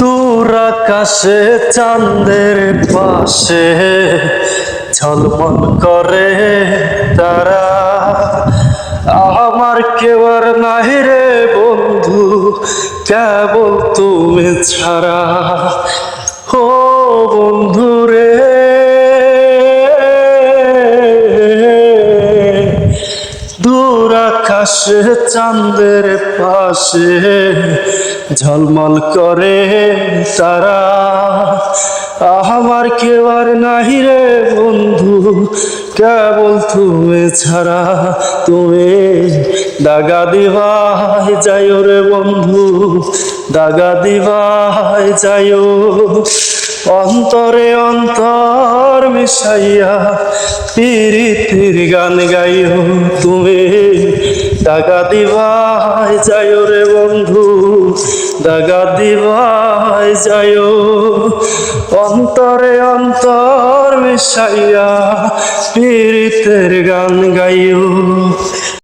দূর আকাশে চাঁদের পাশে ঝলমল করে তারা। আমার কেউ আর নাই রে বন্ধু, কেবল তুমি ছাড়া। ও বন্ধু রে, দূর আকাশে চাঁদের পাশে ঝলমল করে তারা। আমার কেউ আর নাহি রে বন্ধু, কেবল তুমি ছাড়া। তুমি দাগা দিবাই যাইও রে বন্ধু, দাগা দিবাই যাইও। অন্তরে অন্তর মিশাইয়া পিরিতির গান গাইও। তুমি দাগা দিবাই যাইও রে বন্ধু, দাগা দিবাই যাইও। অন্তরে অন্তর মিশাইয়া পিরিতের গান গাইও।